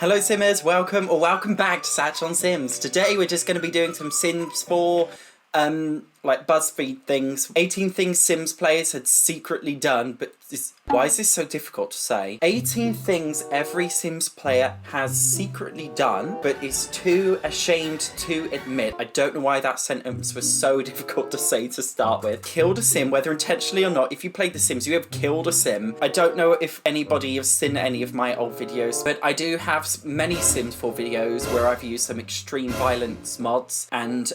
Hello Simmers, welcome back to SatchOnSims. Today we're just going to be doing some Sims 4, like BuzzFeed things. 18 things Sims players had secretly done, but why is this so difficult to say? 18 things every Sims player has secretly done, but is too ashamed to admit. I don't know why that sentence was so difficult to say to start with. Killed a Sim, whether intentionally or not. If you played The Sims, you have killed a Sim. I don't know if anybody has seen any of my old videos, but I do have many Sims 4 videos where I've used some extreme violence mods and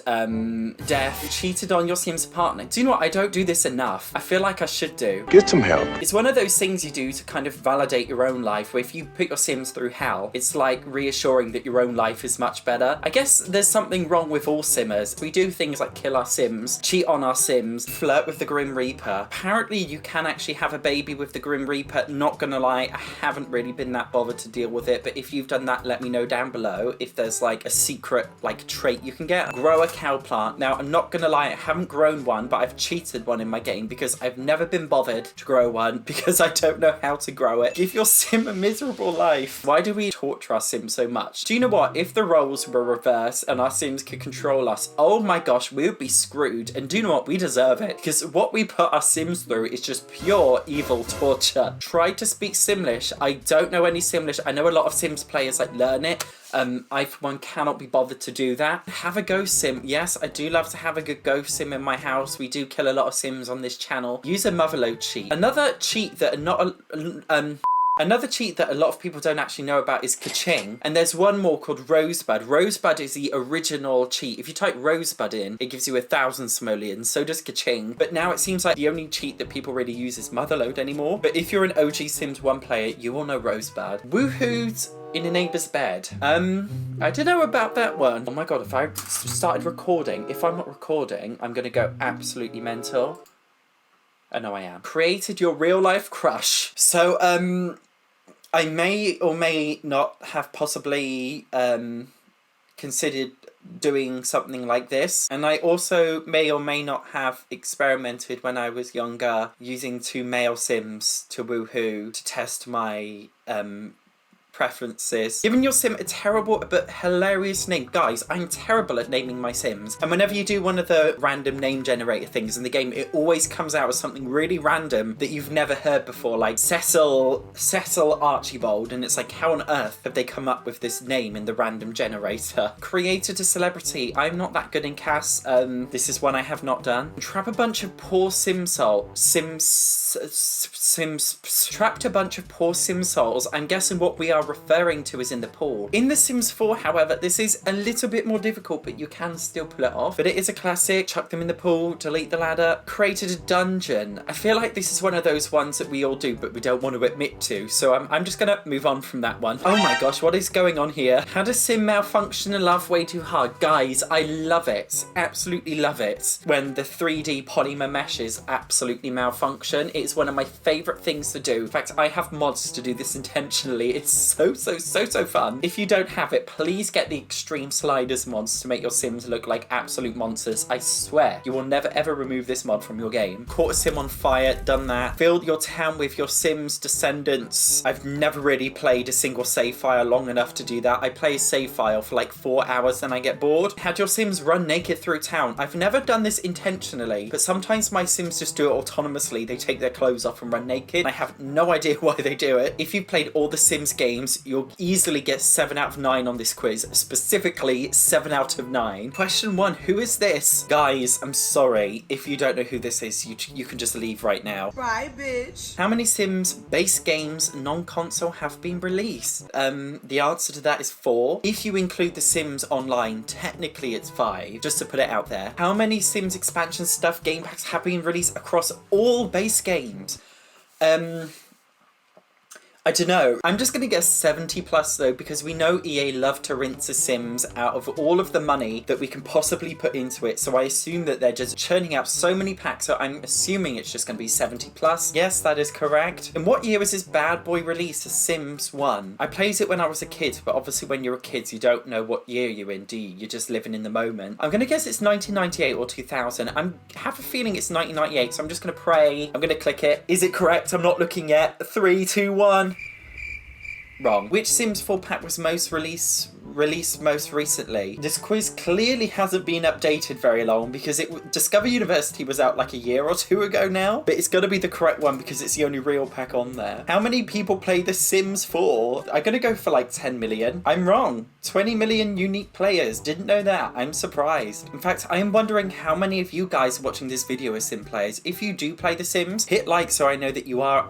death. Cheated on your Sims partner. Do you know what? I don't do this enough. I feel like I should do. Get some help. It's one of those things you do to kind of validate your own life, where if you put your Sims through hell, it's like reassuring that your own life is much better. I guess there's something wrong with all Simmers. We do things like kill our Sims, cheat on our Sims, flirt with the Grim Reaper. Apparently you can actually have a baby with the Grim Reaper. Not gonna lie, I haven't really been that bothered to deal with it, but if you've done that, let me know down below if there's like a secret like trait you can get. Grow a cow plant. Now I'm not gonna lie, I haven't grown one, but I've cheated one in my game because I've never been bothered to grow one because I don't know how to grow it. Give your Sim a miserable life. Why do we torture our Sims so much? Do you know what? If the roles were reversed and our Sims could control us, oh my gosh, we would be screwed. And do you know what? We deserve it, because what we put our Sims through is just pure evil torture. Try to speak Simlish. I don't know any Simlish. I know a lot of Sims players like learn it. I for one cannot be bothered to do that. Have a ghost sim. Yes, I do love to have a good ghost sim in my house. We do kill a lot of Sims on this channel. Use a motherload cheat. Another cheat that Another cheat that a lot of people don't actually know about is Ka-ching, and there's one more called Rosebud. Rosebud is the original cheat. If you type Rosebud in, it gives you 1,000 simoleons, so does Ka-ching. But now it seems like the only cheat that people really use is Motherload anymore. But if you're an OG Sims 1 player, you will know Rosebud. Woohoo's in a neighbour's bed. I don't know about that one. Oh my god, if I started recording, if I'm not recording, I'm gonna go absolutely mental. I know I am. Created your real life crush. So, I may or may not have possibly considered doing something like this. And I also may or may not have experimented when I was younger using 2 male Sims to woohoo to test my preferences. Giving your Sim a terrible but hilarious name. Guys, I'm terrible at naming my Sims. And whenever you do one of the random name generator things in the game, it always comes out as something really random that you've never heard before, like Cecil Archibald. And it's like, how on earth have they come up with this name in the random generator? Created a celebrity. I'm not that good in Cass. This is one I have not done. Trap a bunch of poor trapped a bunch of poor Sim souls. I'm guessing what we are referring to is in the pool. In The Sims 4, however, this is a little bit more difficult, but you can still pull it off. But it is a classic. Chuck them in the pool, delete the ladder. Created a dungeon. I feel like this is one of those ones that we all do, but we don't want to admit to. So I'm just gonna move on from that one. Oh my gosh, what is going on here? How does Sim malfunction and love way too hard? Guys, I love it. Absolutely love it. When the 3D polymer meshes absolutely malfunction. It's one of my favorite things to do. In fact, I have mods to do this intentionally. It's so fun. If you don't have it, please get the extreme sliders mods to make your Sims look like absolute monsters. I swear you will never ever remove this mod from your game. Caught a Sim on fire, done that. Filled your town with your Sims descendants. I've never really played a single save file long enough to do that. I play a save file for like 4 hours, then I get bored. Had your Sims run naked through town. I've never done this intentionally, but sometimes my Sims just do it autonomously. They take their clothes off and run naked. I have no idea why they do it. If you've played all the Sims games, you'll easily get 7 out of 9 on this quiz. Specifically, 7 out of 9. Question 1, who is this? Guys, I'm sorry. If you don't know who this is, you can just leave right now. Right, bitch. How many Sims base games non-console have been released? The answer to that is 4. If you include the Sims Online, technically it's 5, just to put it out there. How many Sims expansion stuff game packs have been released across all base games? I don't know. I'm just going to guess 70 plus though, because we know EA love to rinse the Sims out of all of the money that we can possibly put into it. So I assume that they're just churning out so many packs. So I'm assuming it's just going to be 70 plus. Yes, that is correct. In what year was this bad boy released? The Sims 1. I played it when I was a kid, but obviously when you're a kid, you don't know what year you're in, do you? You're just living in the moment. I'm going to guess it's 1998 or 2000. I have a feeling it's 1998, so I'm just going to pray. I'm going to click it. Is it correct? I'm not looking yet. 3, 2, 1. Wrong. Which Sims 4 pack was released most recently? This quiz clearly hasn't been updated very long because Discover University was out like a year or two ago now, but it's gotta be the correct one because it's the only real pack on there. How many people play The Sims 4? I'm gonna go for like 10 million. I'm wrong. 20 million unique players. Didn't know that. I'm surprised. In fact, I am wondering how many of you guys watching this video are Sim players. If you do play The Sims, hit like so I know that you are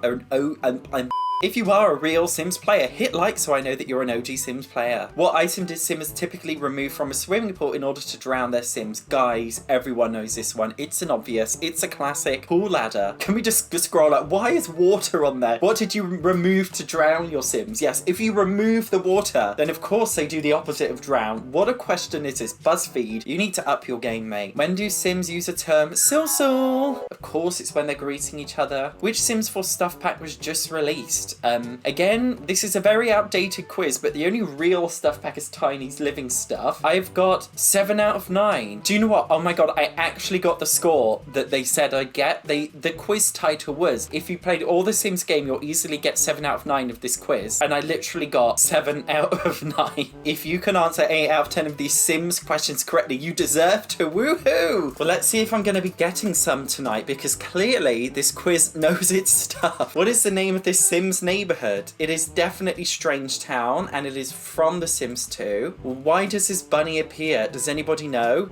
if you are a real Sims player, hit like so I know that you're an OG Sims player. What item did Sims typically remove from a swimming pool in order to drown their Sims? Guys, everyone knows this one. It's an obvious, it's a classic. Pool ladder. Can we just scroll up? Why is water on there? What did you remove to drown your Sims? Yes, if you remove the water, then of course they do the opposite of drown. What a question is this? BuzzFeed, you need to up your game, mate. When do Sims use a term sil? Of course it's when they're greeting each other. Which Sims 4 stuff pack was just released? Again, this is a very outdated quiz, but the only real stuff pack is Tiny's Living Stuff. I've got 7 out of 9. Do you know what? Oh my god, I actually got the score that they said I'd get. The quiz title was, if you played all the Sims game, you'll easily get 7 out of 9 of this quiz. And I literally got 7 out of 9. If you can answer 8 out of 10 of these Sims questions correctly, you deserve to woohoo! Well, let's see if I'm going to be getting some tonight, because clearly this quiz knows its stuff. What is the name of this Sims neighborhood? It is definitely Strange Town, and it is from The Sims 2. Why does this bunny appear? Does anybody know?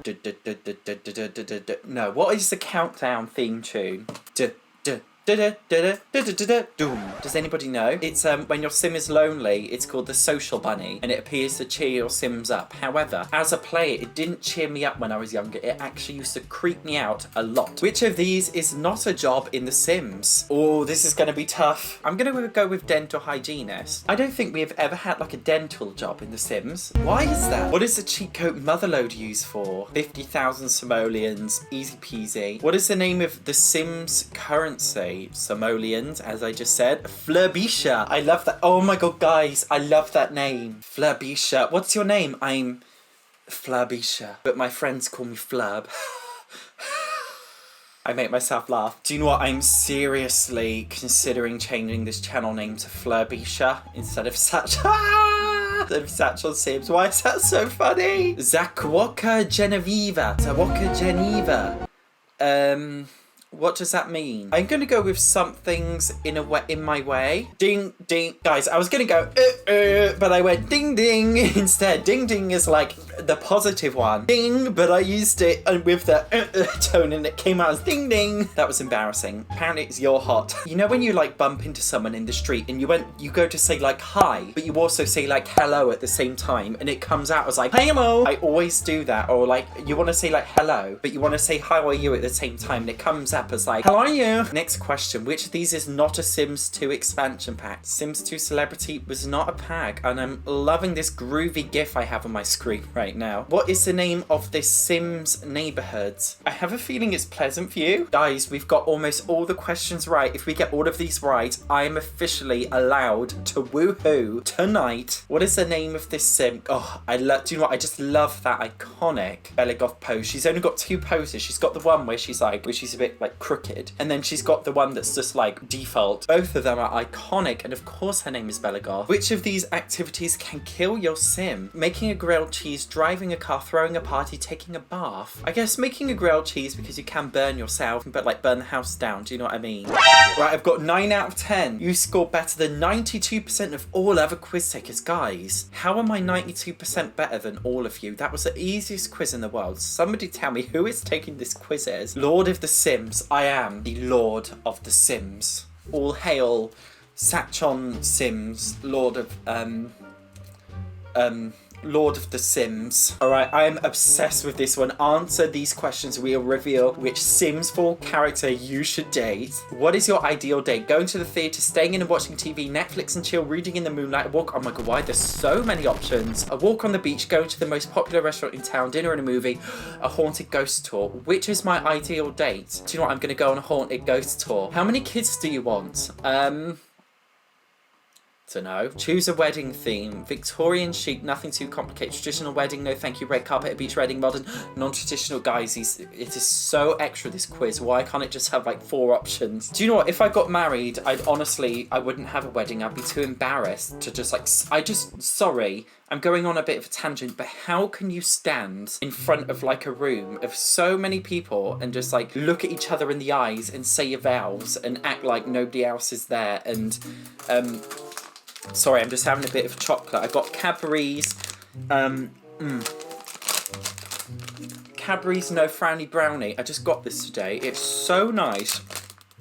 No. What is the countdown theme tune? Does anybody know? It's when your Sim is lonely, it's called the Social Bunny, and it appears to cheer your Sims up. However, as a player, it didn't cheer me up when I was younger. It actually used to creep me out a lot. Which of these is not a job in The Sims? Oh, this is going to be tough. I'm going to go with dental hygienist. I don't think we have ever had like a dental job in The Sims. Why is that? What is the cheat code Motherload used for? 50,000 simoleons. Easy peasy. What is the name of The Sims currency? Simoleons, as I just said. Flurbisha. I love that. Oh my god, guys. I love that name. Flurbisha. What's your name? I'm Flurbisha. But my friends call me Flurb. I make myself laugh. Do you know what? I'm seriously considering changing this channel name to Flurbisha instead of SatchOnSims. Why is that so funny? Zakwoka Genevieve. What does that mean? I'm gonna go with something's in my way. Ding, ding. Guys, I was gonna go, but I went ding, ding instead. Ding, ding is like the positive one. Ding, but I used it with the tone and it came out as ding, ding. That was embarrassing. Apparently it's your hot. You know when you like bump into someone in the street and you go to say like hi, but you also say like hello at the same time and it comes out as like, hey, hello. I always do that. Or like you want to say like hello, but you want to say how are you at the same time and it comes out as like, how are you? Next question, which of these is not a Sims 2 expansion pack? Sims 2 Celebrity was not a pack, and I'm loving this groovy gif I have on my screen right now. What is the name of this Sims neighborhood? I have a feeling it's Pleasant View. Guys, we've got almost all the questions right. If we get all of these right, I am officially allowed to woohoo tonight. What is the name of this Sim? Oh, do you know what? I just love that iconic Belegoth pose. She's only got 2 poses. She's got the one where she's a bit like crooked, and then she's got the one that's just like default. Both of them are iconic, and of course her name is Belegoth. Which of these activities can kill your Sim? Making a grilled cheese, driving a car, throwing a party, taking a bath. I guess making a grilled cheese because you can burn yourself, but like burn the house down. Do you know what I mean? Right, I've got 9 out of 10. You scored better than 92% of all other quiz takers. Guys, how am I 92% better than all of you? That was the easiest quiz in the world. Somebody tell me who is taking this quiz as Lord of the Sims. I am the Lord of the Sims. All hail SatchOnSims, Lord of the Sims. Alright, I am obsessed with this one. Answer these questions. We'll reveal which Sims 4 character you should date. What is your ideal date? Going to the theatre, staying in and watching TV, Netflix and chill, reading in the moonlight, a walk. Oh my god, why? There's so many options. A walk on the beach, going to the most popular restaurant in town, dinner and a movie, a haunted ghost tour. Which is my ideal date? Do you know what? I'm going to go on a haunted ghost tour. How many kids do you want? Dunno. Choose a wedding theme. Victorian chic, nothing too complicated. Traditional wedding, no thank you. Red carpet, a beach wedding. Modern, non-traditional. Guys, it is so extra, this quiz. Why can't it just have like 4 options? Do you know what? If I got married, I wouldn't have a wedding. I'd be too embarrassed to just like, sorry. I'm going on a bit of a tangent, but how can you stand in front of like a room of so many people and just like look at each other in the eyes and say your vows and act like nobody else is there? And sorry, I'm just having a bit of chocolate. I got Cadbury's Cadbury's No Frowny Brownie. I just got this today. It's so nice.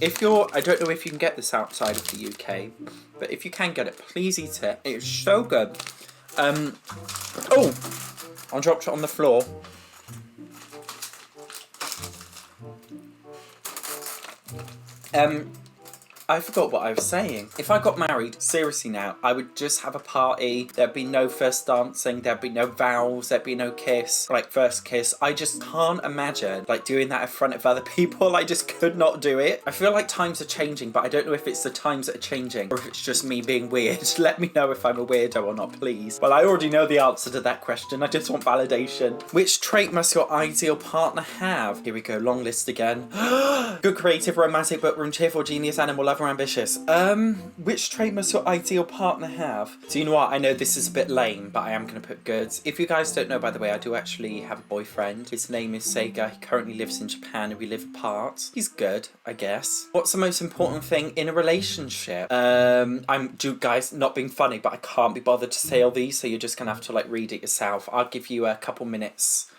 I don't know if you can get this outside of the UK, but if you can get it, please eat it. It's so good. Oh, I dropped it on the floor. I forgot what I was saying. If I got married, seriously now, I would just have a party. There'd be no first dancing. There'd be no vows. There'd be no kiss, like first kiss. I just can't imagine like doing that in front of other people. I just could not do it. I feel like times are changing, but I don't know if it's the times that are changing or if it's just me being weird. Let me know if I'm a weirdo or not, please. Well, I already know the answer to that question. I just want validation. Which trait must your ideal partner have? Here we go, long list again. Good, creative, romantic, bookworm, cheerful, genius, animal lover, ambitious. Which trait must your ideal partner have? So you know what? I know this is a bit lame, but I am going to put goods. If you guys don't know, by the way, I do actually have a boyfriend. His name is Sega. He currently lives in Japan and we live apart. He's good, I guess. What's the most important thing in a relationship? Guys, not being funny, but I can't be bothered to say all these, so you're just going to have to like read it yourself. I'll give you a couple minutes.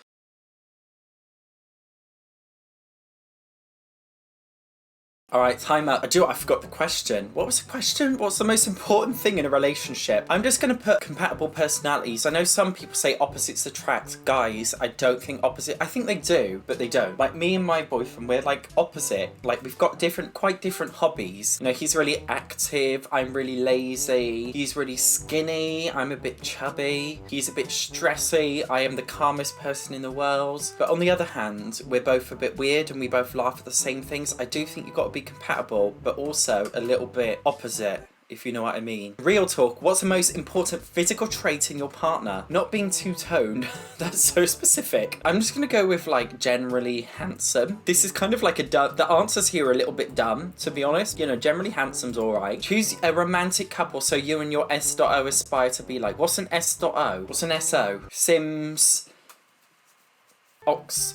Alright, time out. I forgot the question. What was the question? What's the most important thing in a relationship? I'm just going to put compatible personalities. I know some people say opposites attract. Guys, I don't think I think they do, but they don't. Like me and my boyfriend, we're like opposite. Like we've got quite different hobbies. You know, he's really active. I'm really lazy. He's really skinny. I'm a bit chubby. He's a bit stressy. I am the calmest person in the world. But on the other hand, we're both a bit weird and we both laugh at the same things. I do think you've got to be compatible, but also a little bit opposite, if you know what I mean. Real talk, what's the most important physical trait in your partner? Not being two-toned. That's so specific. I'm just gonna go with like generally handsome. This is kind of like the answers here are a little bit dumb, to be honest. You know, generally handsome's alright. Choose a romantic couple so you and your S.O aspire to be like. What's an S.O? What's an S.O? Sims...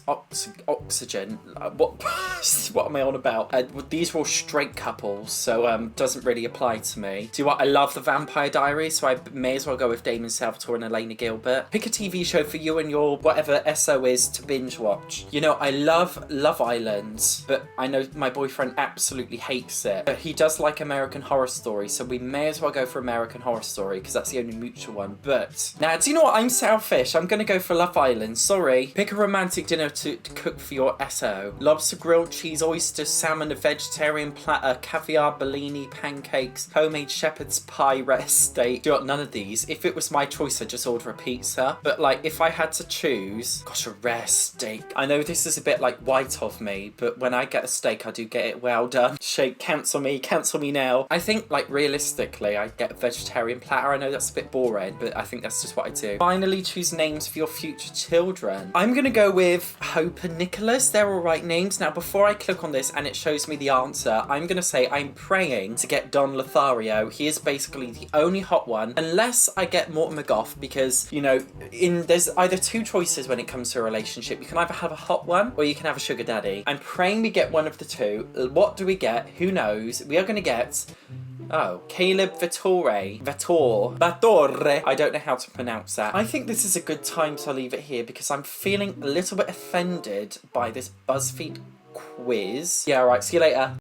Oxygen. What am I on about? These are all straight couples, so doesn't really apply to me. Do you know what? I love the Vampire Diaries, so I may as well go with Damon Salvatore and Elena Gilbert. Pick a TV show for you and your whatever SO is to binge watch. You know, I love Love Island, but I know my boyfriend absolutely hates it. But he does like American Horror Story, so we may as well go for American Horror Story because that's the only mutual one. But now, do you know what? I'm selfish. I'm gonna go for Love Island. Sorry. Pick a romantic dinner to cook for your SO. Lobster, grilled cheese, oysters, salmon, a vegetarian platter, caviar, Bellini, pancakes, homemade shepherd's pie, rest steak. Do you want none of these? If it was my choice, I'd just order a pizza. But like, if I had to choose, gosh, a rare steak. I know this is a bit like white of me, but when I get a steak, I do get it well done. Shake, cancel me now. I think like realistically, I'd get a vegetarian platter. I know that's a bit boring, but I think that's just what I do. Finally, choose names for your future children. I'm gonna go with Hope and Nicholas. They're all right names. Now, before I click on this and it shows me the answer, I'm gonna say I'm praying to get Don Lothario. He is basically the only hot one, unless I get Morton McGough, because, you know, there's either two choices when it comes to a relationship. You can either have a hot one or you can have a sugar daddy. I'm praying we get one of the two. What do we get? Who knows? We are gonna get... Oh, Caleb Vittore. I don't know how to pronounce that. I think this is a good time to leave it here because I'm feeling a little bit offended by this BuzzFeed quiz. Yeah, alright, see you later.